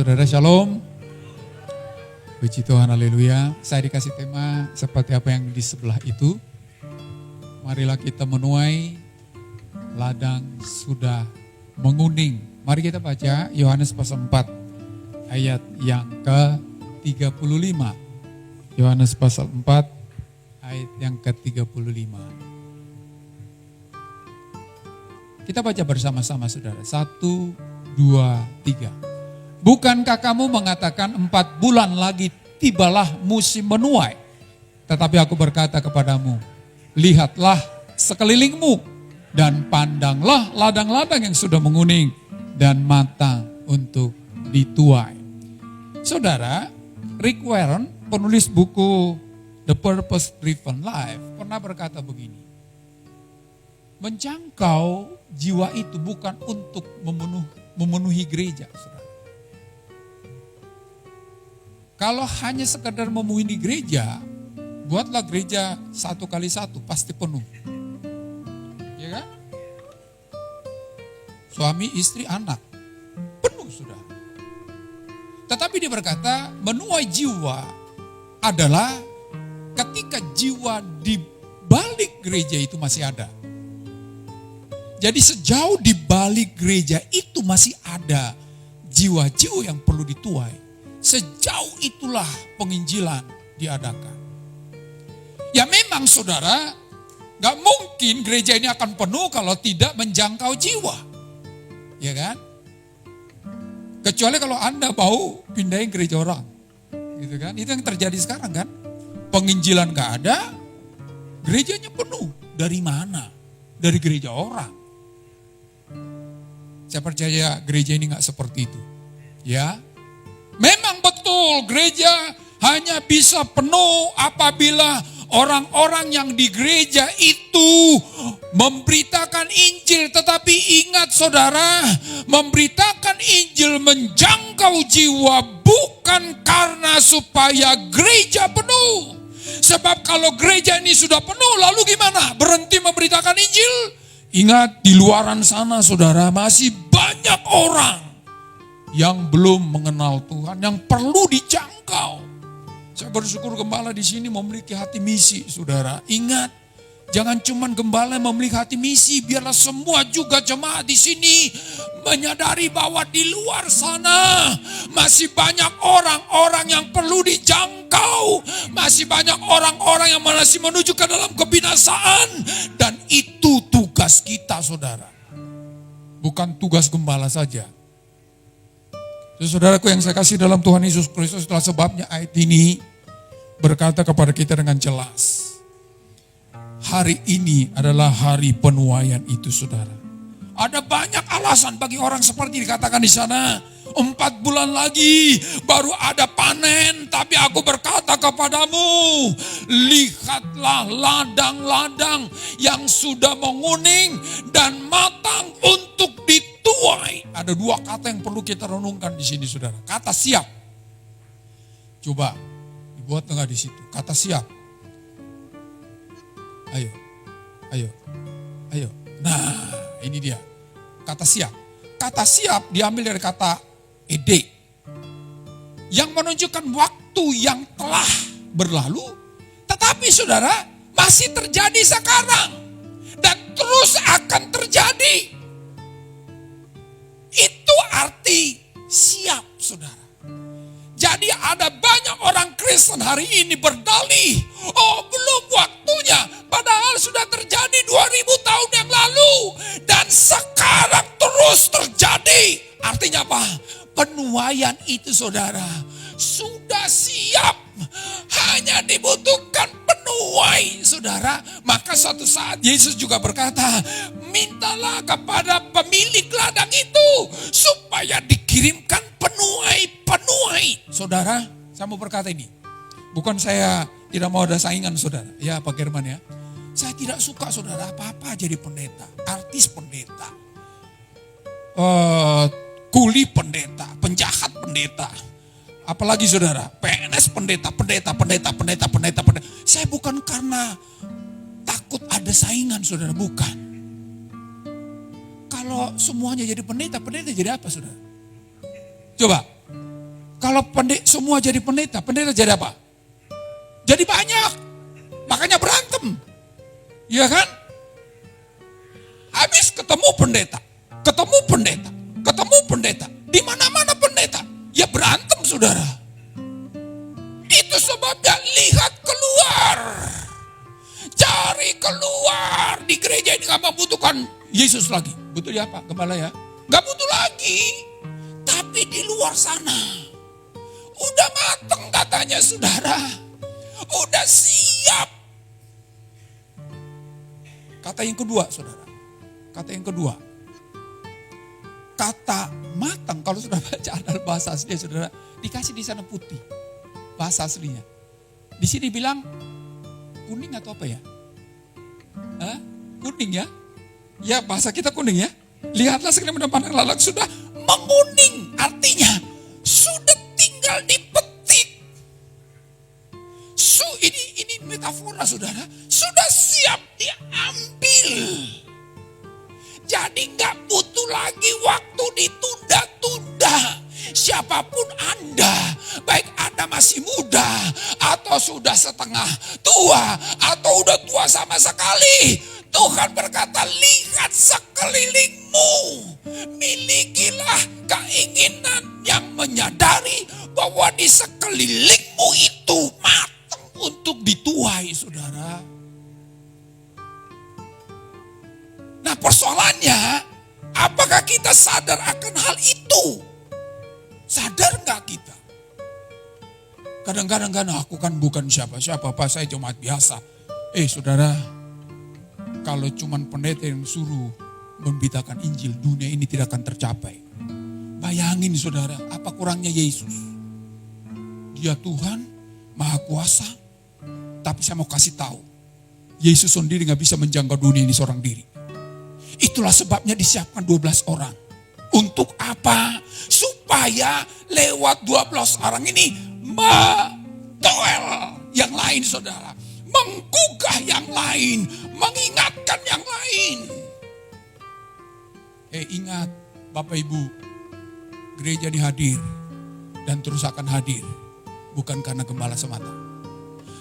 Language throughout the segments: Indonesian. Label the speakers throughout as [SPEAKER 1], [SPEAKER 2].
[SPEAKER 1] Saudara Shalom. Puji Tuhan, haleluya. Saya dikasih tema seperti apa yang di sebelah itu. Marilah kita menuai, ladang sudah menguning. Mari kita baca Yohanes pasal 4 ayat yang ke-35. Yohanes pasal 4 ayat yang ke-35. Kita baca bersama-sama saudara. 1, 2, 3. Bukankah kamu mengatakan 4 bulan lagi tibalah musim menuai? Tetapi aku berkata kepadamu, lihatlah sekelilingmu dan pandanglah ladang-ladang yang sudah menguning dan matang untuk dituai. Saudara, Rick Warren, penulis buku The Purpose Driven Life, pernah berkata begini. Menjangkau jiwa itu bukan untuk memenuhi gereja, saudara. Kalau hanya sekedar memenuhi gereja, buatlah gereja 1x1 pasti penuh. Ya kan? Suami, istri, anak, penuh sudah. Tetapi dia berkata, menuai jiwa adalah ketika jiwa di balik gereja itu masih ada. Jadi sejauh di balik gereja itu masih ada jiwa-jiwa yang perlu dituai. Sejauh itulah penginjilan diadakan. Ya memang saudara, gak mungkin gereja ini akan penuh kalau tidak menjangkau jiwa. Ya kan? Kecuali kalau Anda mau pindahin gereja orang. Gitu kan? Itu yang terjadi sekarang kan. Penginjilan gak ada, gerejanya penuh. Dari mana? Dari gereja orang. Saya percaya gereja ini gak seperti itu. Ya. Memang betul gereja hanya bisa penuh apabila orang-orang yang di gereja itu memberitakan Injil. Tetapi ingat saudara, memberitakan Injil menjangkau jiwa bukan karena supaya gereja penuh. Sebab kalau gereja ini sudah penuh lalu gimana? Berhenti memberitakan Injil? Ingat di luaran sana saudara masih banyak orang yang belum mengenal Tuhan, yang perlu dijangkau. Saya bersyukur gembala di sini memiliki hati misi, saudara. Ingat, jangan cuma gembala yang memiliki hati misi, biarlah semua juga jemaat di sini menyadari bahwa di luar sana masih banyak orang-orang yang perlu dijangkau, masih banyak orang-orang yang masih menuju ke dalam kebinasaan, dan itu tugas kita, saudara. Bukan tugas gembala saja. Saudaraku yang saya kasih dalam Tuhan Yesus Kristus, itulah sebabnya ayat ini berkata kepada kita dengan jelas. Hari ini adalah hari penuaian itu saudara. Ada banyak alasan bagi orang seperti dikatakan di sana. 4 bulan lagi baru ada panen, tapi aku berkata kepadamu, lihatlah ladang-ladang yang sudah menguning dan matang untuk dituai. Ada 2 kata yang perlu kita renungkan di sini saudara. Kata siap. Coba dibuat tengah di situ. Kata siap. Ayo. Nah, ini dia. Kata siap. Kata siap diambil dari kata ede. Yang menunjukkan waktu yang telah berlalu. Tetapi saudara, masih terjadi sekarang. Dan terus akan terjadi. Itu arti siap saudara. Jadi ada banyak orang Kristen hari ini berdalih. Oh belum waktunya. Padahal sudah terjadi 2000 tahun yang lalu. Dan sekarang terus terjadi. Artinya apa? Penuaian itu saudara sudah siap. Hanya dibutuhkan penuai saudara. Maka suatu saat Yesus juga berkata, mintalah kepada pemilik ladang itu supaya dikirimkan penuai. Saudara, saya mau berkata ini. Bukan saya tidak mau ada saingan saudara. Ya Pak German ya. Saya tidak suka saudara apa-apa jadi pendeta. Artis pendeta. Kuli pendeta. Penjahat pendeta. Apalagi saudara, PNS pendeta. Saya bukan karena takut ada saingan saudara, bukan. Kalau semuanya jadi pendeta jadi apa saudara? Coba, semua jadi pendeta. Pendeta jadi apa? Jadi banyak. Makanya berantem. Iya kan? Habis ketemu pendeta. Di mana-mana pendeta. Ya berantem saudara. Itu sebabnya lihat keluar. Cari keluar. Di gereja ini gak membutuhkan Yesus lagi. Butuh ya Pak Gembala ya? Gak butuh lagi. Tapi di luar sana. Udah mateng katanya saudara. Udah siap. Kata yang kedua saudara. Kata matang, kalau sudah baca dalam bahasa aslinya saudara, dikasih di sana putih. Bahasa aslinya. Di sini bilang kuning atau apa ya? Kuning ya? Ya bahasa kita kuning ya. Lihatlah sekalian pandang lalat sudah menguning. Artinya sudah tinggal dipetik. Ini metafora saudara. Sudah siap diambil. Jadi gak butuh lagi waktu ditunda-tunda. Siapapun Anda, baik Anda masih muda, atau sudah setengah tua, atau udah tua sama sekali. Tuhan berkata, lihat sekelilingmu. Milikilah keinginan yang menyadari bahwa di sekelilingmu itu matang untuk dituai saudara. Nah persoalannya, apakah kita sadar akan hal itu? Sadar gak kita? Kadang-kadang kan aku kan bukan siapa-siapa, Pak, saya jemaat biasa. Saudara, kalau cuman pendeta yang suruh memberitakan Injil, dunia ini tidak akan tercapai. Bayangin saudara, apa kurangnya Yesus? Dia Tuhan, Maha Kuasa, tapi saya mau kasih tahu, Yesus sendiri gak bisa menjangkau dunia ini seorang diri. Itulah sebabnya disiapkan 12 orang. Untuk apa? Supaya lewat 12 orang ini mentoel yang lain saudara. Menggugah yang lain. Mengingatkan yang lain. Ingat Bapak Ibu. Gereja ini hadir. Dan terus akan hadir. Bukan karena gembala semata.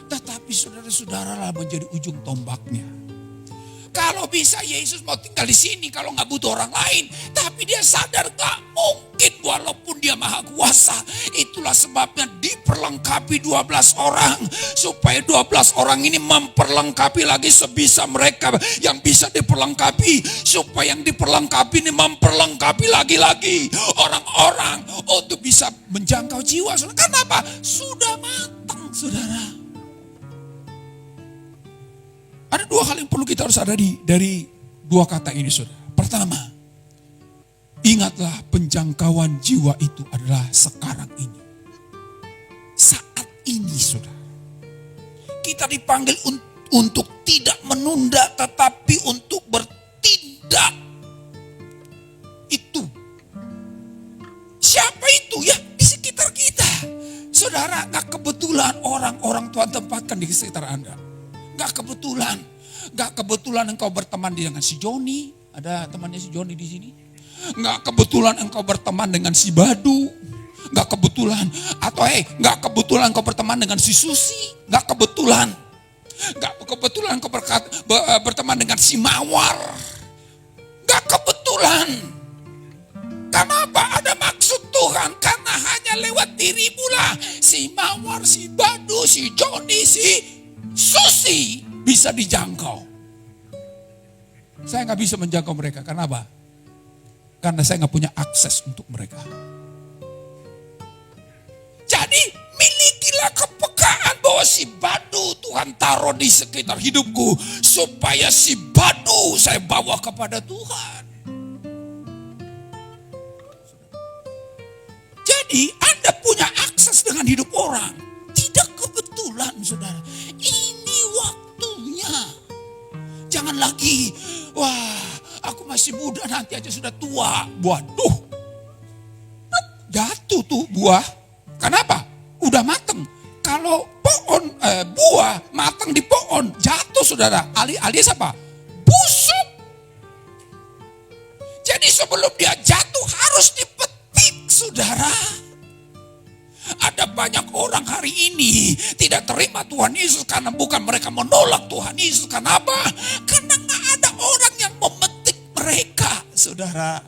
[SPEAKER 1] Tetapi saudara-saudara lah menjadi ujung tombaknya. Kalau bisa Yesus mau tinggal di sini kalau nggak butuh orang lain. Tapi dia sadar gak mungkin walaupun dia Maha Kuasa. Itulah sebabnya diperlengkapi 12 orang. Supaya 12 orang ini memperlengkapi lagi sebisa mereka yang bisa diperlengkapi. Supaya yang diperlengkapi ini memperlengkapi lagi-lagi orang-orang untuk bisa menjangkau jiwa. Kenapa? Sudah matang saudara. Ada dua hal yang perlu kita harus sadari dari dua kata ini saudara. Pertama, ingatlah penjangkauan jiwa itu adalah sekarang ini. Saat ini saudara. Kita dipanggil untuk tidak menunda tetapi untuk bertindak. Itu. Siapa itu? Ya di sekitar kita. Saudara, gak kebetulan orang-orang Tuhan tempatkan di sekitar Anda. Gak kebetulan engkau berteman dengan si Joni. Ada temannya si Joni di sini. Gak kebetulan engkau berteman dengan si Badu. Gak kebetulan. Atau gak kebetulan engkau berteman dengan si Susi. Gak kebetulan. Gak kebetulan engkau berteman dengan si Mawar. Gak kebetulan. Kenapa? Ada maksud Tuhan. Karena hanya lewat dirimu lah. Si Mawar, si Badu, si Joni, si Susi bisa dijangkau. Saya gak bisa menjangkau mereka. Karena apa? Karena saya gak punya akses untuk mereka. Jadi milikilah kepekaan bahwa si Badu Tuhan taruh di sekitar hidupku. Supaya si Badu saya bawa kepada Tuhan. Jadi Anda punya akses dengan hidup orang. Tidak kebetulan saudara. Ini waktunya. Jangan lagi, wah aku masih muda nanti aja sudah tua. Waduh, jatuh tuh buah. Kenapa? Udah mateng. Kalau buah mateng di pohon, jatuh saudara. Alias apa? Busuk. Jadi sebelum dia jatuh harus dipetik saudara. Ada ada banyak orang hari ini tidak terima Tuhan Yesus karena bukan mereka menolak Tuhan Yesus. Karena apa? Karena gak ada orang yang memetik mereka, saudara.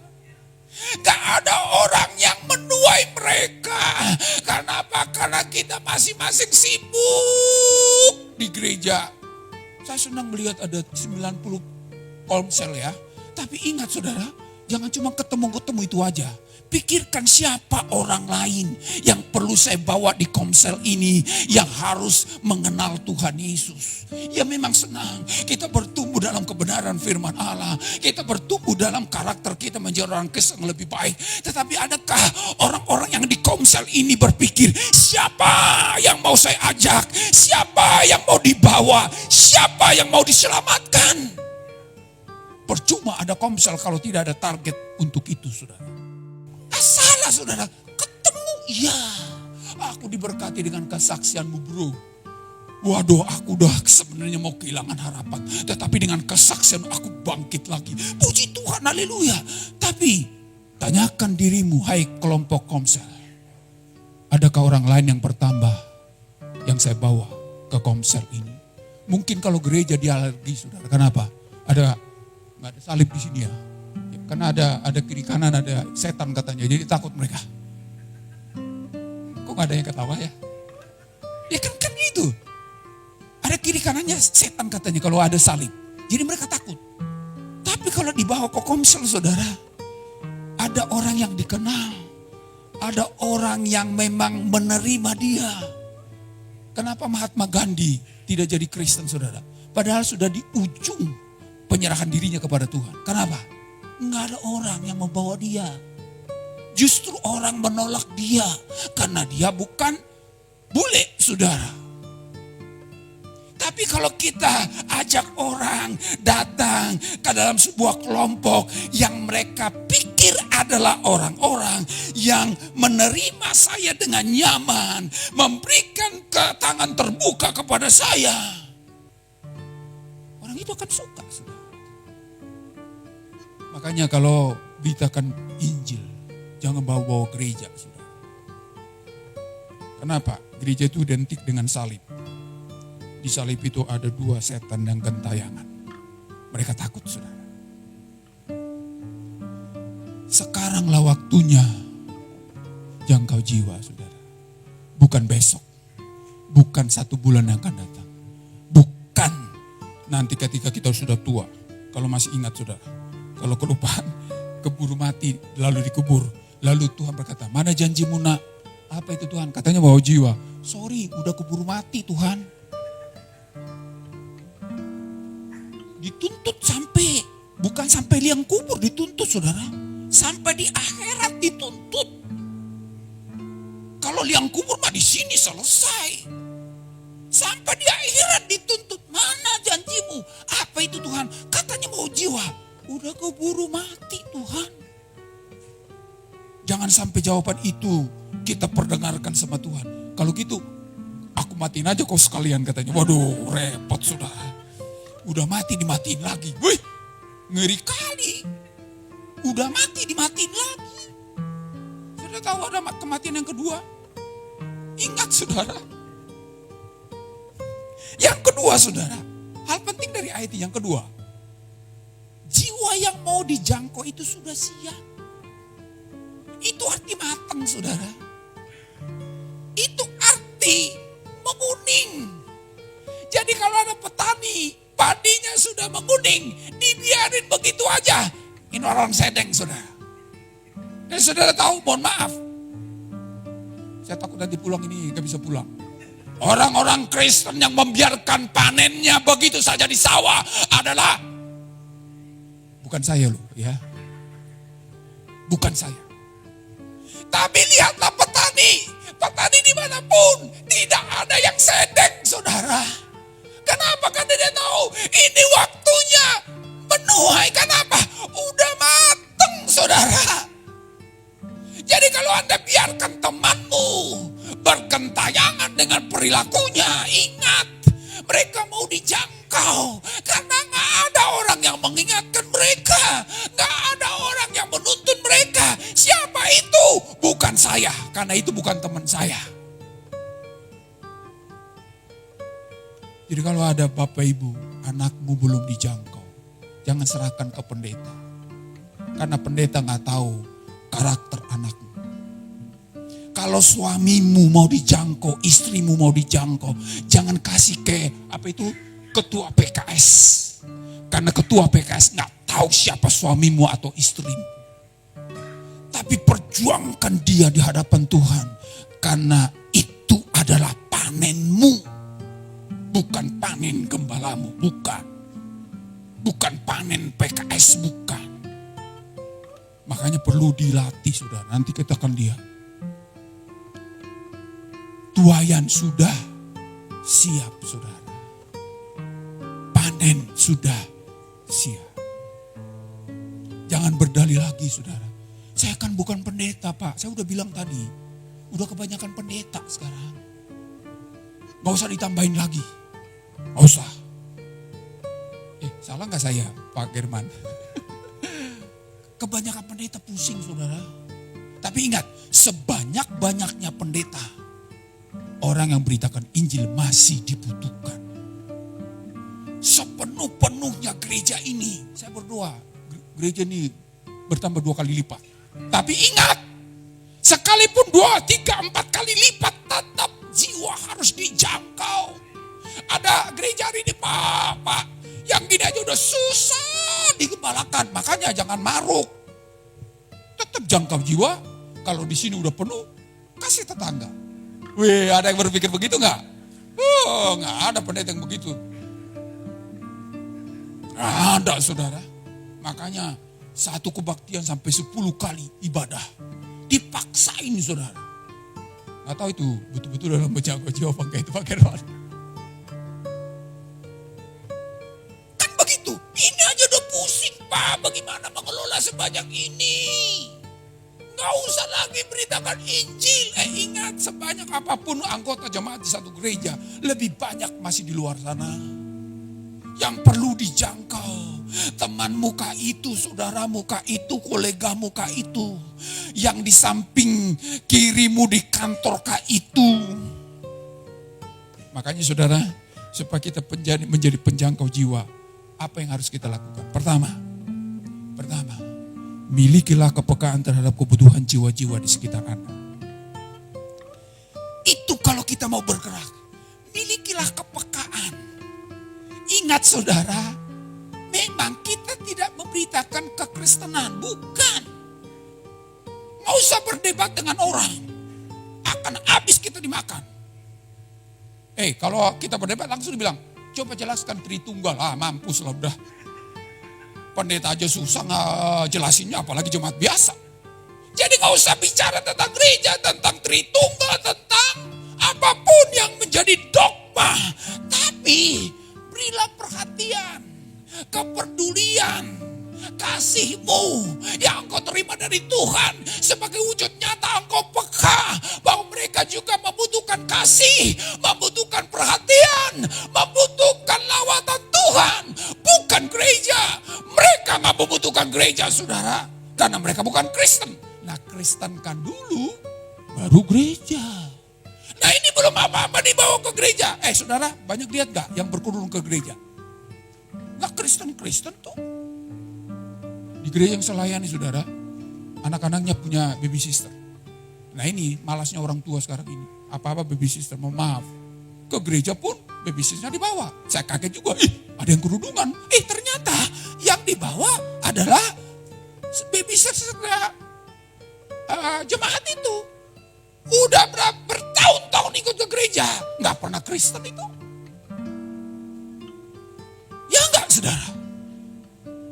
[SPEAKER 1] Gak ada orang yang menuai mereka. Karena apa? Karena kita masing-masing sibuk di gereja. Saya senang melihat ada 90 komsel ya. Tapi ingat saudara, jangan cuma ketemu-ketemu itu aja. Pikirkan siapa orang lain yang perlu saya bawa di komsel ini yang harus mengenal Tuhan Yesus. Ya memang senang kita bertumbuh dalam kebenaran firman Allah. Kita bertumbuh dalam karakter kita menjadi orang Kristen yang lebih baik. Tetapi adakah orang-orang yang di komsel ini berpikir siapa yang mau saya ajak? Siapa yang mau dibawa? Siapa yang mau diselamatkan? Percuma ada komsel kalau tidak ada target untuk itu, saudara. Salah saudara, ketemu, ya aku diberkati dengan kesaksianmu bro. Waduh, aku udah sebenarnya mau kehilangan harapan. Tetapi dengan kesaksian aku bangkit lagi. Puji Tuhan, haleluya. Tapi tanyakan dirimu, hai kelompok komsel. Adakah orang lain yang bertambah yang saya bawa ke komsel ini? Mungkin kalau gereja dia alergi saudara, kenapa? Nggak ada salib di sini ya. Karena ada kiri kanan ada setan katanya, jadi takut mereka. Kok gak ada yang ketawa ya? Ya kan gitu. Ada kiri kanannya setan katanya kalau ada salib. Jadi mereka takut. Tapi kalau dibawa ke komsel saudara, ada orang yang dikenal. Ada orang yang memang menerima dia. Kenapa Mahatma Gandhi tidak jadi Kristen saudara? Padahal sudah di ujung penyerahan dirinya kepada Tuhan. Kenapa? Nggak ada orang yang membawa dia. Justru orang menolak dia. Karena dia bukan bule, saudara. Tapi kalau kita ajak orang datang ke dalam sebuah kelompok yang mereka pikir adalah orang-orang yang menerima saya dengan nyaman, memberikan tangan terbuka kepada saya, orang itu akan suka, saudara. Makanya kalau beritakan Injil, jangan bawa-bawa gereja, saudara. Kenapa? Gereja itu identik dengan salib. Di salib itu ada 2 setan dan gentayangan. Mereka takut, saudara. Sekaranglah waktunya jangkau jiwa, saudara. Bukan besok. Bukan 1 bulan yang akan datang. Bukan nanti ketika kita sudah tua. Kalau masih ingat, saudara. Kalau kelupaan, keburu mati, lalu dikubur. Lalu Tuhan berkata, mana janjimu nak? Apa itu Tuhan? Katanya bawa jiwa. Sorry, udah keburu mati Tuhan. Dituntut bukan sampai liang kubur dituntut saudara. Sampai di akhirat dituntut. Kalau liang kubur mah di sini selesai. Sampai di akhirat dituntut. Mana janjimu? Apa itu Tuhan? Katanya mau jiwa. Udah keburu mati Tuhan. Jangan sampai jawaban itu kita perdengarkan sama Tuhan. Kalau gitu, aku matiin aja kau sekalian katanya. Waduh, repot saudara. Udah mati dimatiin lagi. Wih, ngeri kali. Udah mati dimatiin lagi. Sudah tahu ada kematian yang kedua? Ingat saudara. Yang kedua saudara. Hal penting dari ayat yang kedua. Jiwa yang mau dijangkau itu sudah siap. Itu arti matang saudara. Itu arti menguning. Jadi kalau ada petani, padinya sudah menguning, dibiarin begitu aja. Ini orang sedeng saudara. Dan saudara tahu, mohon maaf. Saya takut nanti pulang ini gak bisa pulang. Orang-orang Kristen yang membiarkan panennya begitu saja di sawah adalah bukan saya loh ya. Bukan saya. Tapi lihatlah petani. Petani dimanapun. Tidak ada yang sedeng saudara. Kenapa? Karena dia tahu ini waktunya menuai. Kenapa? Udah mateng saudara. Jadi kalau Anda biarkan temanmu bergentayangan dengan perilakunya, ingat mereka mau dijangkau. Karena gak ada orang yang mengingatkan mereka. Gak ada orang yang menuntun mereka. Siapa itu? Bukan saya, karena itu bukan teman saya. Jadi kalau ada bapak ibu, anakmu belum dijangkau, jangan serahkan ke pendeta. Karena pendeta gak tahu karakter anakmu. Kalau suamimu mau dijangkau, istrimu mau dijangkau, jangan kasih ke ketua PKS. Karena ketua PKS gak tahu siapa suamimu atau istrimu. Tapi perjuangkan dia di hadapan Tuhan. Karena itu adalah panenmu. Bukan panen gembalamu, bukan. Bukan panen PKS, bukan. Makanya perlu dilatih saudara, nanti kita akan lihat. Tuayan sudah siap saudara. Panen sudah siap. Jangan berdalih lagi saudara. Saya kan bukan pendeta Pak, saya udah bilang tadi. Udah kebanyakan pendeta sekarang. Gak usah ditambahin lagi. Gak usah. Salah gak saya Pak German? Kebanyakan pendeta pusing saudara. Tapi ingat, sebanyak-banyaknya pendeta, orang yang beritakan Injil masih dibutuhkan. Sepenuh-penuhnya gereja ini, saya berdoa, gereja ini bertambah 2 kali lipat. Tapi ingat, sekalipun 2, 3, 4 kali lipat, tetap jiwa harus dijangkau. Ada gereja hari ini Pak, yang gini aja udah susah digembalakan. Makanya jangan maruk. Tetap jangkau jiwa. Kalau di sini udah penuh, kasih tetangga. Wih, ada yang berpikir begitu nggak? Oh, nggak ada pendeta yang begitu. Nggak ada saudara. Makanya satu kebaktian sampai 10 kali ibadah. Dipaksain saudara. Nggak tahu itu betul-betul dalam menjaga jiwa apa itu Pak Gerwan. Kan begitu. Ini aja udah pusing Pak. Bagaimana mengelola sebanyak ini? Gak usah lagi beritakan Injil. Ingat, sebanyak apapun anggota jemaat di satu gereja, lebih banyak masih di luar sana. Yang perlu dijangkau. Temanmu kah itu, saudaramu kah itu, kolegamu kah itu. Yang di samping kirimu di kantor kah itu. Makanya saudara, supaya kita menjadi penjangkau jiwa, apa yang harus kita lakukan? Pertama, milikilah kepekaan terhadap kebutuhan jiwa-jiwa di sekitar Anda. Itu kalau kita mau bergerak. Milikilah kepekaan. Ingat saudara, memang kita tidak memberitakan kekristenan. Bukan. Nggak usah berdebat dengan orang. Akan habis kita dimakan. Kalau kita berdebat langsung dibilang, coba jelaskan Tritunggal. Mampus lah udah. Pendeta aja susah jelasinnya, apalagi jemaat biasa. Jadi gak usah bicara tentang gereja, tentang Tritunggal, tentang apapun yang menjadi dogma. Tapi berilah perhatian, kepedulian, kasihmu yang engkau terima dari Tuhan. Sebagai wujud nyata engkau peka bahwa mereka juga membutuhkan kasih, membutuhkan perhatian, membutuhkan lawatan Tuhan. Bukan gereja. Mereka gak membutuhkan gereja saudara. Karena mereka bukan Kristen. Nah kristenkan dulu, baru gereja. Nah ini belum apa-apa dibawa ke gereja. Saudara, banyak lihat gak yang berkunjung ke gereja? Gak Kristen-Kristen tuh. Di gereja yang selayani saudara, anak-anaknya punya baby sister. Nah ini malasnya orang tua sekarang ini. Apa-apa baby sister, mohon maaf. Ke gereja pun baby sisternya dibawa. Saya kaget juga, ada yang kerudungan. Ternyata yang dibawa adalah baby sister jemaat itu. Udah bertahun-tahun ikut ke gereja. Gak pernah Kristen itu. Ya enggak saudara.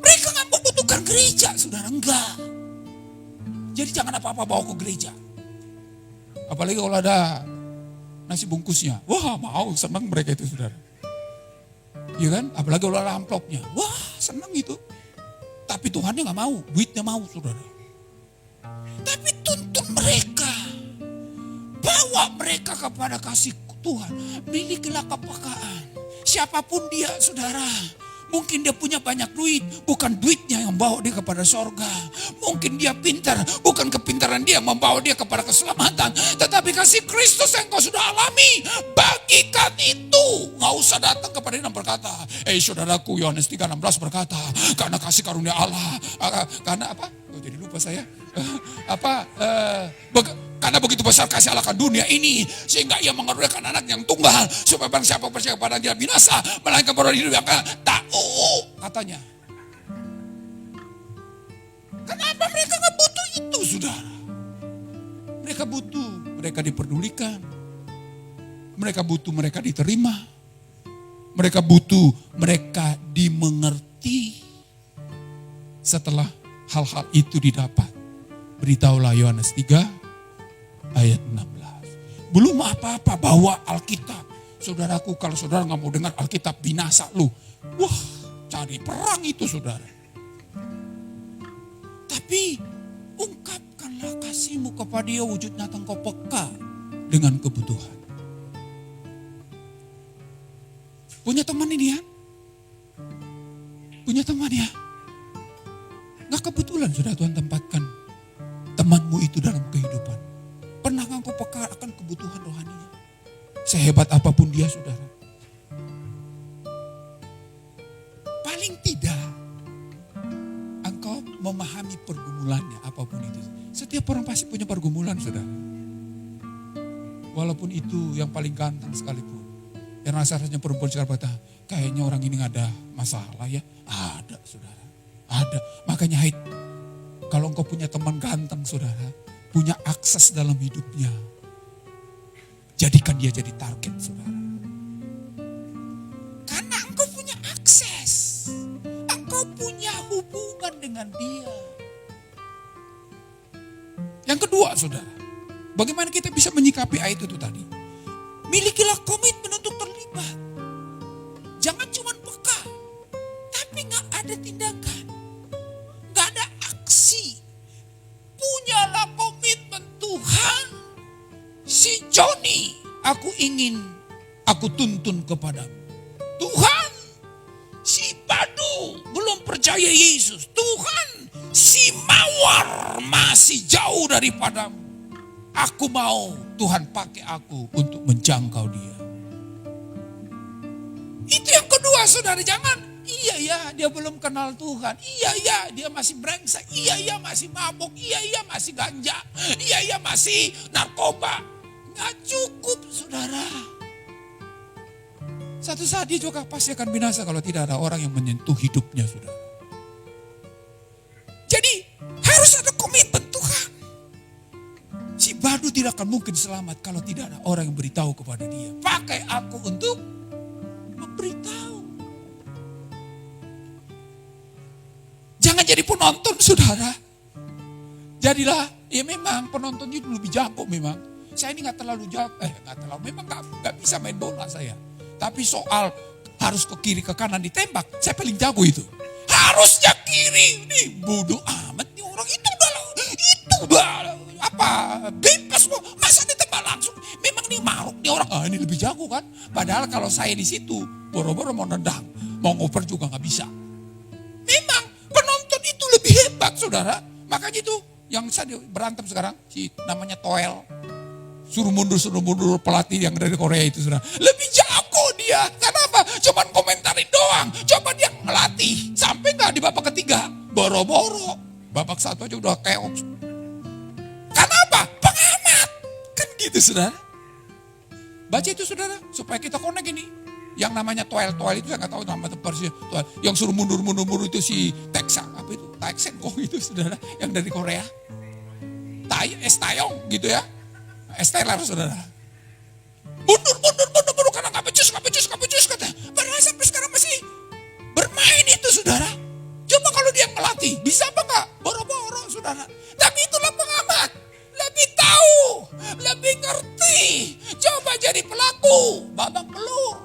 [SPEAKER 1] Mereka gak membutuhkan gereja saudara, enggak. Jadi jangan apa-apa bawa ke gereja. Apalagi kalau ada nasi bungkusnya. Wah mau, senang mereka itu saudara. Iya kan? Apalagi kalau ada amplopnya. Wah senang itu. Tapi Tuhannya gak mau, duitnya mau saudara. Tapi tuntun mereka. Bawa mereka kepada kasih Tuhan. Milikilah kepekaan. Siapapun dia saudara. Mungkin dia punya banyak duit, bukan duitnya yang membawa dia kepada sorga. Mungkin dia pintar, bukan kepintaran dia membawa dia kepada keselamatan. Tetapi kasih Kristus yang kau sudah alami, bagikan itu. Nggak usah datang kepada dia dan berkata, saudaraku, Yohanes 3:16 berkata, karena kasih karunia Allah, karena apa? Oh, jadi lupa saya. Karena begitu besar kasih Allah akan dunia ini, sehingga ia mengaruniakan anak yang tunggal, supaya barang siapa percaya kepada dia binasa, melainkan beroleh hidup yang tahu, katanya. Kenapa mereka gak butuh itu, saudara? Mereka butuh, mereka diperdulikan. Mereka butuh, mereka diterima. Mereka butuh, mereka dimengerti. Setelah hal-hal itu didapat, beritahulah Yohanes 3 ayat 16. Belum apa-apa bawa Alkitab. Saudaraku, kalau saudara gak mau dengar Alkitab, binasa lu. Wah, cari perang itu, saudara. Tapi ungkapkanlah kasihmu kepada dia, wujud nyata engkau peka dengan kebutuhan. Punya teman ini ya? Punya teman ya? Gak kebetulan sudah Tuhan tempatkan temanmu itu dalam kehidupan. Pernah engkau peka akan kebutuhan rohaninya? Sehebat apapun dia, saudara. Paling tidak, engkau memahami pergumulannya apapun itu. Setiap orang pasti punya pergumulan, saudara. Walaupun itu yang paling ganteng sekalipun. Yang rasanya perempuan sekarang berkata, kayaknya orang ini gak ada masalah ya. Ada, saudara. Ada. Makanya kalau engkau punya teman ganteng, saudara, punya akses dalam hidupnya, jadikan dia jadi target, saudara. Karena engkau punya akses, engkau punya hubungan dengan dia. Yang kedua, saudara, bagaimana kita bisa menyikapi ayat itu tadi? Milikilah komitmen untuk terlibat. Jangan cuma peka, tapi gak ada tindakan, gak ada aksi. Punyalah komitmen Tuhan. Si Joni, aku tuntun kepadamu. Tuhan, si Badu belum percaya Yesus. Tuhan, si Mawar masih jauh daripadamu. Aku mau Tuhan pakai aku untuk menjangkau dia. Itu yang kedua, saudara. Jangan, iya ya dia belum kenal Tuhan. Iya ya dia masih brengsek. Iya ya masih mabuk. Iya ya masih ganja. Iya ya masih narkoba. Gak cukup, saudara. Satu saat dia juga pasti akan binasa kalau tidak ada orang yang menyentuh hidupnya, saudara. Jadi harus ada komitmen Tuhan. Si Badu tidak akan mungkin selamat kalau tidak ada orang yang beritahu kepada dia. Pakai aku untuk memberitahu. Jangan jadi penonton, saudara. Jadilah, ya memang penonton itu lebih jago memang. Saya ini gak terlalu jago, memang gak bisa main bola saya. Tapi soal harus ke kiri ke kanan ditembak, saya paling jago itu. Harusnya kiri, nih bodoh amat nih orang itu udah bebas loh, masa ditembak langsung. Memang nih maruk nih orang, ini lebih jago kan. Padahal kalau saya di situ, boro-boro mau nendang, mau ngoper juga gak bisa. Memang penonton itu lebih hebat, saudara. Makanya itu yang saya berantem sekarang, si namanya Toel. Suruh mundur pelatih yang dari Korea itu, saudara. Lebih jago dia. Kenapa? Cuman komentarin doang. Coba dia ngelatih. Sampai gak di babak ketiga. Boro-boro. Babak satu aja udah keok. Kenapa? Pengamat. Kan gitu, saudara. Baca itu, saudara. Supaya kita connect ini. Yang namanya Toel itu saya gak tahu nama persisnya. Yang suruh mundur itu si Taeksang. Apa itu? Taeksang kok itu, saudara. Yang dari Korea. Taeyong gitu ya. Estelar, saudara. Mundur karena gak becus kata. Padahal sampai sekarang masih bermain itu, saudara. Coba kalau dia ngelatih, bisa apa enggak? Boro-boro, saudara. Tapi itulah pengamat. Lebih tahu, lebih ngerti. Coba jadi pelaku, babak belur.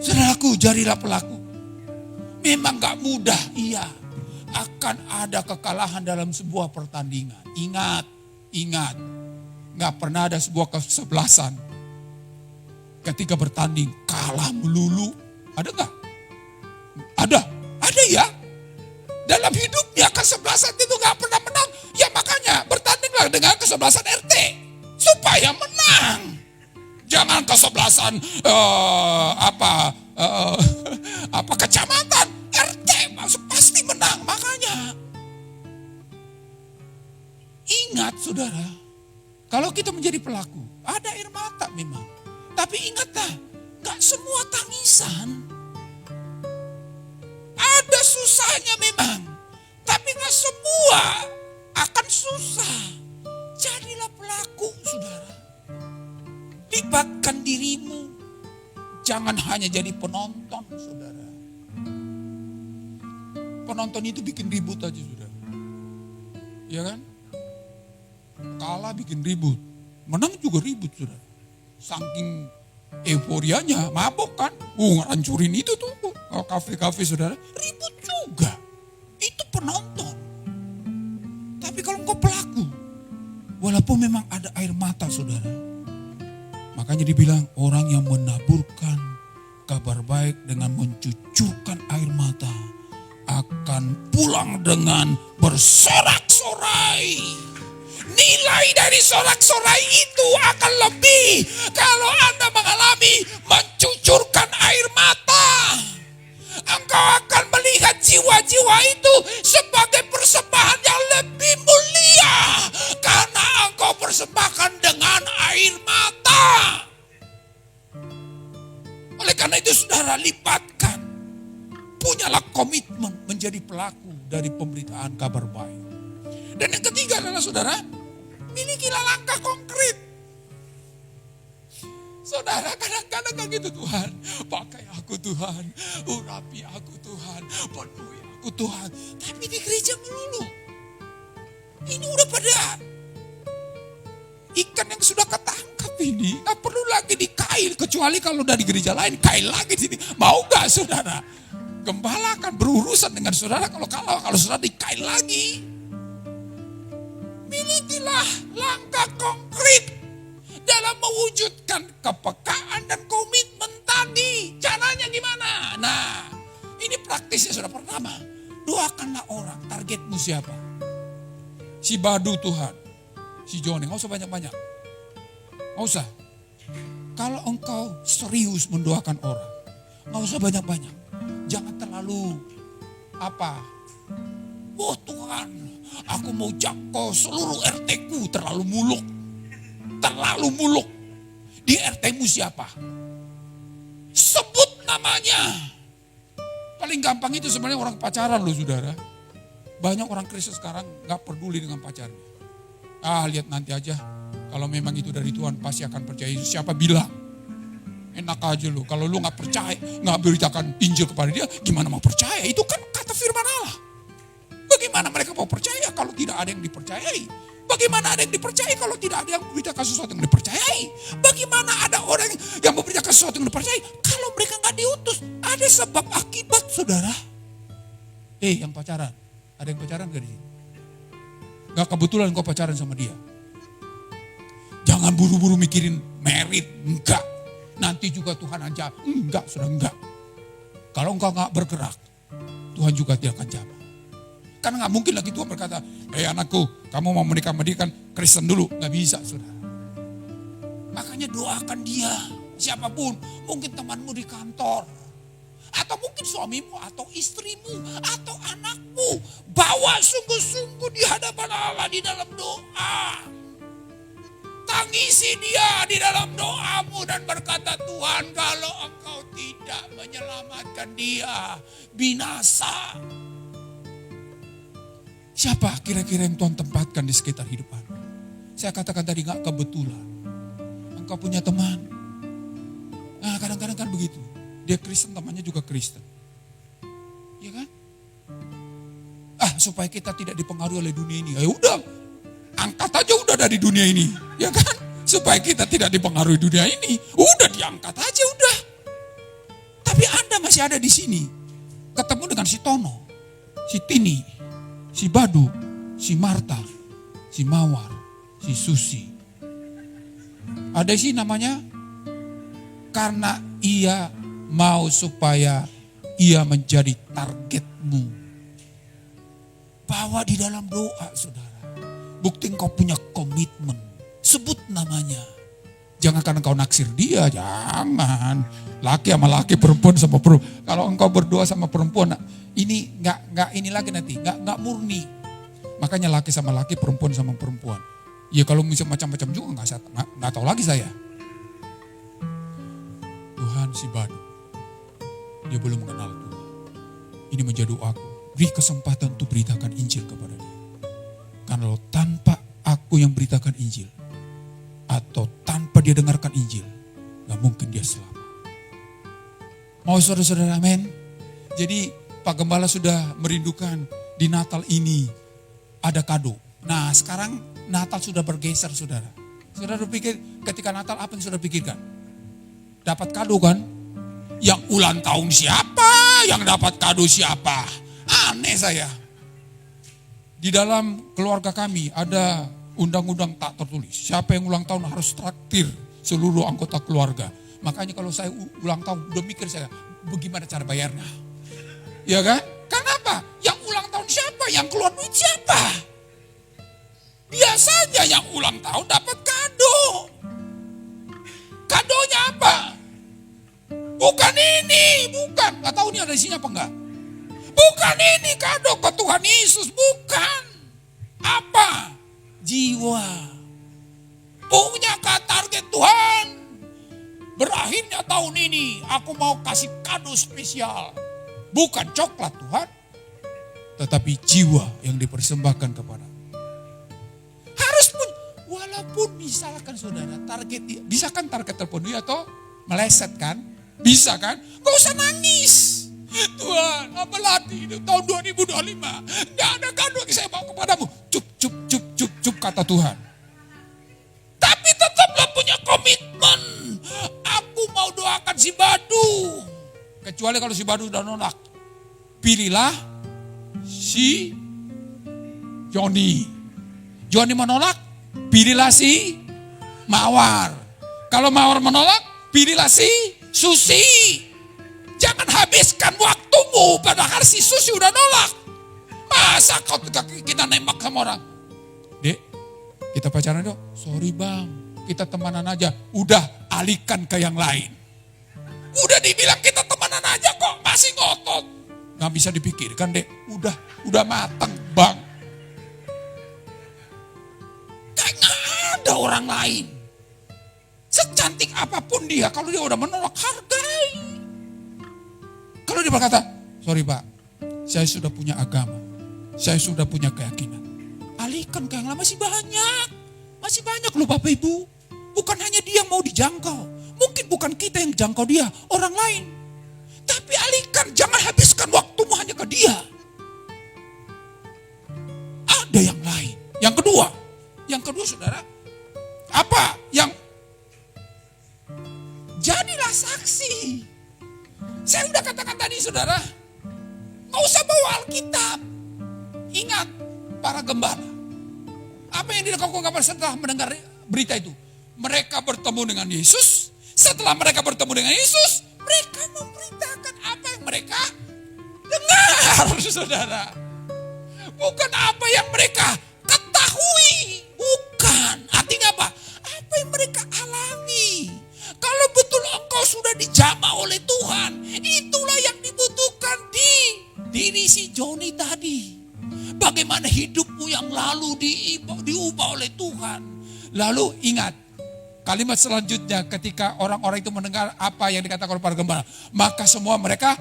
[SPEAKER 1] Saudaraku, jadilah pelaku. Memang gak mudah, iya. Akan ada kekalahan dalam sebuah pertandingan. Ingat, gak pernah ada sebuah kesebelasan ketika bertanding kalah melulu. Ada gak? Ada ya. Dalam hidupnya kesebelasan itu gak pernah menang. Ya makanya bertandinglah dengan kesebelasan RT. Supaya menang. Jangan kesebelasan kecamatan. RT pasti menang. Makanya ingat saudara. Kalau kita menjadi pelaku. Ada air mata memang. Tapi ingatlah. Gak semua tangisan. Ada susahnya memang. Tapi gak semua akan susah. Jadilah pelaku saudara. Libatkan dirimu. Jangan hanya jadi penonton saudara. Penonton itu bikin ribut aja saudara. Iya kan? Kalah bikin ribut. Menang juga ribut saudara. Saking euforianya mabok kan. Ngancurin itu tuh. Kalau kafe-kafe saudara. Ribut juga. Itu penonton. Tapi kalau engkau pelaku. Walaupun memang ada air mata saudara. Makanya dibilang orang yang menaburkan kabar baik dengan mencucurkan air mata. Akan pulang dengan bersorak-sorai. Nilai dari sorak-sorai itu akan lebih kalau Anda mengalami mencucurkan air mata. Engkau akan melihat jiwa-jiwa itu sebagai persembahan yang lebih mulia. Karena engkau persembahkan dengan air mata. Oleh karena itu saudara libatkan. Punyalah komitmen menjadi pelaku dari pemberitaan kabar baik. Dan yang ketiga adalah saudara, milikilah langkah konkret. Saudara kadang-kadang kan gitu Tuhan. Pakai aku Tuhan, urapi aku Tuhan, penuhi aku Tuhan. Tapi di gereja melulu. Ini udah pada ikan yang sudah ketangkap ini. Gak perlu lagi dikail. Kecuali kalau dari gereja lain, kail lagi di sini. Mau gak saudara? Gembala akan berurusan dengan saudara kalau saudara dikail lagi. Milikilah langkah konkret dalam mewujudkan kepekaan dan komitmen tadi. Caranya gimana? Nah, ini praktisnya sudah pertama. Doakanlah orang. Targetmu siapa? Si Badu Tuhan. Si Joni. Gak usah banyak-banyak. Gak usah. Kalau engkau serius mendoakan orang. Gak usah banyak-banyak. Jangan terlalu oh Tuhan, aku mau jangkau seluruh RT-ku. Terlalu muluk. Terlalu muluk. Di RT-mu siapa? Sebut namanya. Paling gampang itu sebenarnya orang pacaran loh saudara. Banyak orang Kristen sekarang gak peduli dengan pacarnya. Lihat nanti aja. Kalau memang itu dari Tuhan pasti akan percaya. Siapa bilang? Enak aja lu. Kalau lu gak percaya, gak beritakan Injil kepada dia, gimana mau percaya? Itu kan kata firman Allah. Bagaimana mereka mau percaya kalau tidak ada yang dipercayai? Bagaimana ada yang dipercayai kalau tidak ada yang memberitakan sesuatu yang dipercayai? Bagaimana ada orang yang memberitakan sesuatu yang dipercayai kalau mereka gak diutus? Ada sebab akibat saudara. Yang pacaran. Ada yang pacaran gak di sini? Gak kebetulan kau pacaran sama dia. Jangan buru-buru mikirin merit. Enggak. Nanti juga Tuhan aja. Enggak, sudah enggak. Kalau engkau enggak bergerak, Tuhan juga tidak akan jawab. Karena enggak mungkin lagi Tuhan berkata, anakku, kamu mau menikah sama dia kan Kristen dulu. Enggak bisa, saudara. Makanya doakan dia. Siapapun, mungkin temanmu di kantor. Atau mungkin suamimu, atau istrimu, atau anakmu. Bawa sungguh-sungguh di hadapan Allah di dalam doa. Tangisi dia di dalam doamu dan berkata, Tuhan kalau engkau tidak menyelamatkan dia, binasa. Siapa kira-kira yang Tuhan tempatkan di sekitar hidup Anda? Saya katakan tadi gak kebetulan. Engkau punya teman. Nah kadang-kadang kan begitu. Dia Kristen, temannya juga Kristen. Iya kan? Supaya kita tidak dipengaruhi oleh dunia ini. Ya udah, angkat aja udah dari dunia ini. Ya kan? Supaya kita tidak dipengaruhi dunia ini. Udah diangkat aja udah. Tapi Anda masih ada di sini. Ketemu dengan si Tono, si Tini, si Badu, si Marta, si Mawar, si Susi. Ada sih namanya karena ia mau supaya ia menjadi targetmu. Bawa di dalam doa, saudara. Bukti engkau punya komitmen. Sebut namanya. Jangan karena engkau naksir dia, jangan. Laki sama laki, perempuan sama perempuan. Kalau engkau berdoa sama perempuan, ini nggak ini lagi nanti, nggak murni. Makanya laki sama laki, perempuan sama perempuan. Ya kalau bisa macam-macam juga nggak tahu lagi saya. Tuhan si Badu, dia belum mengenal Tuhan. Ini menjadi doaku. Beri kesempatan untuk beritakan Injil kepada dia. Karena kalau tanpa aku yang beritakan Injil, atau tanpa dia dengarkan Injil, gak mungkin dia selamat. Mau saudara-saudara, amin? Jadi Pak Gembala sudah merindukan di Natal ini ada kado. Nah sekarang Natal sudah bergeser, saudara. Saudara pikir ketika Natal apa yang saudara pikirkan? Dapat kado kan? Yang ulang tahun siapa? Yang dapat kado siapa? Aneh saya. Di dalam keluarga kami ada undang-undang tak tertulis. Siapa yang ulang tahun harus traktir seluruh anggota keluarga. Makanya kalau saya ulang tahun, udah mikir saya, bagaimana cara bayarnya? Ya kan? Kenapa? Yang ulang tahun siapa? Yang keluar duit siapa? Biasanya yang ulang tahun dapat kado. Kadonya apa? Bukan ini, bukan. Gak tahu ini ada isinya apa enggak. Bukan ini kado ke Tuhan Yesus, bukan. Apa? Jiwa. Punya target Tuhan. Berakhirnya tahun ini aku mau kasih kado spesial. Bukan coklat Tuhan, tetapi jiwa yang dipersembahkan kepada. Harus pun, walaupun misalkan saudara target dia, bisa kan target terpenuhi atau meleset kan? Bisa kan? Gak usah nangis. Tuhan, apa latih hidup tahun 2025? Gak ada kado yang saya bawa kepadamu. Cup, kata Tuhan. Tapi tetaplah punya komitmen. Aku mau doakan si Badu. Kecuali kalau si Badu udah nolak. Pilihlah si Joni. Joni menolak, pilihlah si Mawar. Kalau Mawar menolak, pilihlah si Susi. Jangan habiskan waktumu padahal si Susi udah nolak. Masa kita nembak sama orang. Dek, kita pacaran dong. Sorry bang, kita temanan aja. Udah alihkan ke yang lain. Udah dibilang kita temanan aja kok masih ngotot. Gak bisa dipikirkan dek, udah matang bang. Kayaknya ada orang lain. Secantik apapun dia, kalau dia udah menolak, hargai. Kalau dia berkata, sorry pak, saya sudah punya agama, saya sudah punya keyakinan. Alihkan ke yang lama, masih banyak loh Bapak Ibu. Bukan hanya dia mau dijangkau, mungkin bukan kita yang jangkau dia, orang lain. Tapi alihkan, jangan habiskan waktumu hanya ke dia. Ada yang lain. Yang kedua saudara, apa? Jadilah saksi. Saya udah katakan tadi saudara, gak usah bawa Alkitab. Ingat para gembala. Apa yang dilakukan setelah mendengar berita itu? Mereka bertemu dengan Yesus. Setelah mereka bertemu dengan Yesus, mereka memberitakan apa yang mereka dengar, saudara. Bukan apa yang mereka ketahui. Bukan. Artinya apa? Apa yang mereka alami. Kalau betul engkau sudah dijamah oleh Tuhan, itulah yang dibutuhkan di diri si Joni tadi. Bagaimana hidupmu yang lalu diubah oleh Tuhan. Lalu ingat, kalimat selanjutnya ketika orang-orang itu mendengar apa yang dikatakan oleh para gembala. Maka semua mereka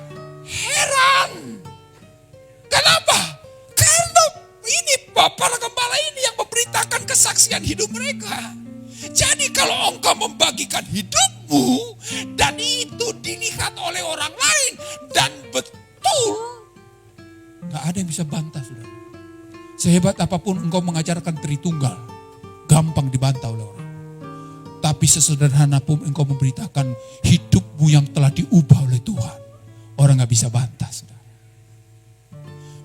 [SPEAKER 1] heran. Kenapa? Karena ini para gembala ini yang memberitakan kesaksian hidup mereka. Jadi kalau engkau membagikan hidupmu dan itu dilihat oleh orang lain dan betul, gak ada yang bisa bantah saudara. Sehebat apapun engkau mengajarkan Tritunggal, gampang dibantah oleh orang. Tapi sesederhana pun engkau memberitakan hidupmu yang telah diubah oleh Tuhan, orang gak bisa bantah saudara.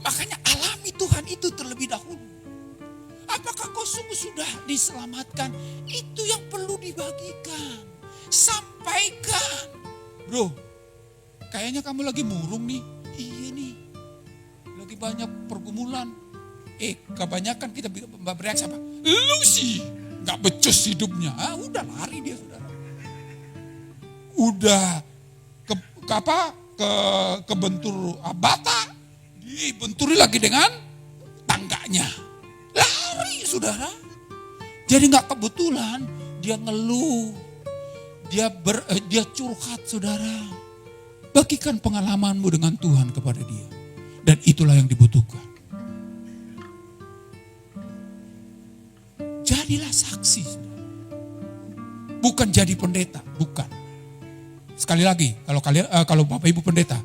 [SPEAKER 1] Makanya alami Tuhan itu terlebih dahulu. Apakah kau sungguh sudah diselamatkan? Itu yang perlu dibagikan. Sampaikan. Bro, kayaknya kamu lagi murung nih. Iya nih, lagi banyak pergumulan. Kebanyakan kita bereaksi apa? Lu sih, gak becus hidupnya. Udah lari dia saudara. Udah kebentur bata, dibenturi lagi dengan tangganya. Lari saudara. Jadi gak kebetulan dia ngeluh. Dia curhat saudara. Bagikan pengalamanmu dengan Tuhan kepada dia. Dan itulah yang dibutuhkan. Jadilah saksi. Bukan jadi pendeta, bukan. Sekali lagi, kalau Bapak Ibu pendeta,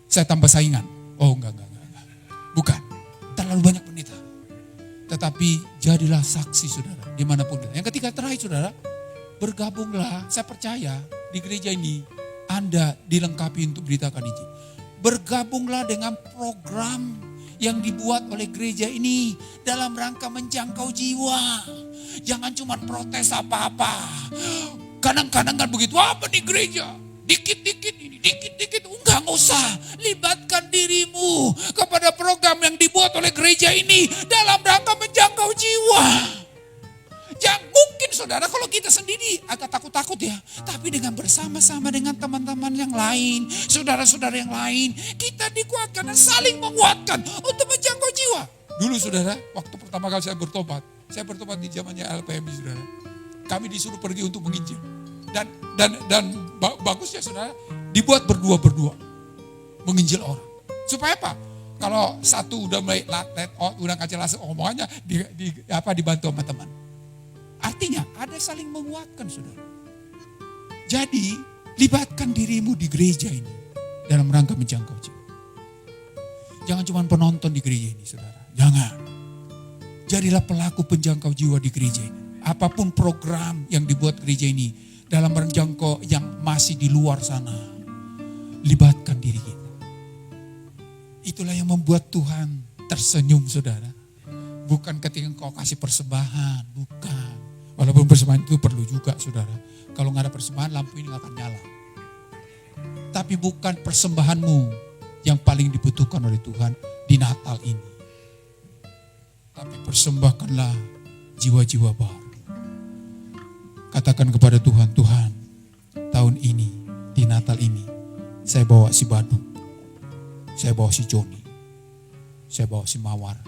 [SPEAKER 1] saya tambah saingan. Oh enggak. Bukan, terlalu banyak pendeta. Tetapi jadilah saksi saudara, dimanapun. Yang ketiga terakhir saudara, bergabunglah, saya percaya di gereja ini Anda dilengkapi untuk beritakan Injil. Bergabunglah dengan program yang dibuat oleh gereja ini dalam rangka menjangkau jiwa. Jangan cuma protes apa-apa. Kadang-kadang kan begitu, apa nih gereja? Dikit-dikit ini, dikit-dikit. Enggak usah. Libatkan dirimu kepada program yang dibuat oleh gereja ini dalam rangka menjangkau jiwa. Jangan mungkin saudara kalau kita sendiri agak takut-takut ya. Tapi dengan bersama-sama dengan teman-teman yang lain, saudara-saudara yang lain, kita dikuatkan dan saling menguatkan untuk menjangkau jiwa. Dulu saudara, waktu pertama kali saya bertobat di zamannya LPMI saudara. Kami disuruh pergi untuk menginjil. Dan bagusnya saudara, dibuat berdua menginjil orang. Supaya apa? Kalau satu udah mulai udah kacau langsung omongannya dibantu sama teman. Artinya ada saling menguatkan saudara. Jadi libatkan dirimu di gereja ini dalam rangka menjangkau jiwa. Jangan cuma penonton di gereja ini saudara. Jangan. Jadilah pelaku penjangkau jiwa di gereja ini. Apapun program yang dibuat gereja ini dalam menjangkau yang masih di luar sana. Libatkan diri kita. Itulah yang membuat Tuhan tersenyum saudara. Bukan ketika engkau kasih persembahan, bukan. Walaupun persembahan itu perlu juga saudara. Kalau nggak ada persembahan lampu ini nggak akan nyala. Tapi bukan persembahanmu yang paling dibutuhkan oleh Tuhan di Natal ini. Tapi persembahkanlah jiwa-jiwa baru. Katakan kepada Tuhan, Tuhan tahun ini di Natal ini saya bawa si Badu, saya bawa si Joni, saya bawa si Mawar,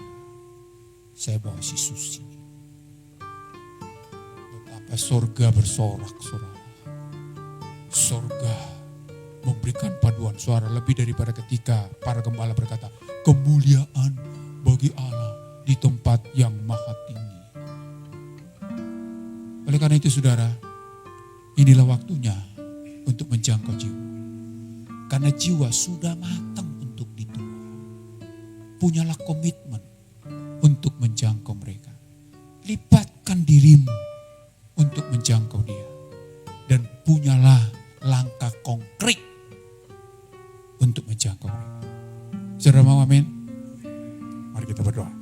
[SPEAKER 1] saya bawa si Susi. Betapa sorga bersorak saudara. Sorga memberikan paduan suara lebih daripada ketika para gembala berkata, kemuliaan bagi Allah di tempat yang maha tinggi. Oleh karena itu saudara, inilah waktunya untuk menjangkau jiwa. Karena jiwa sudah matang untuk dituai. Punyalah komitmen untuk menjangkau mereka. Libatkan dirimu untuk menjangkau dia. Dan punyalah langkah konkret untuk menjangkau mereka. Saudara mau amin? Mari kita berdoa.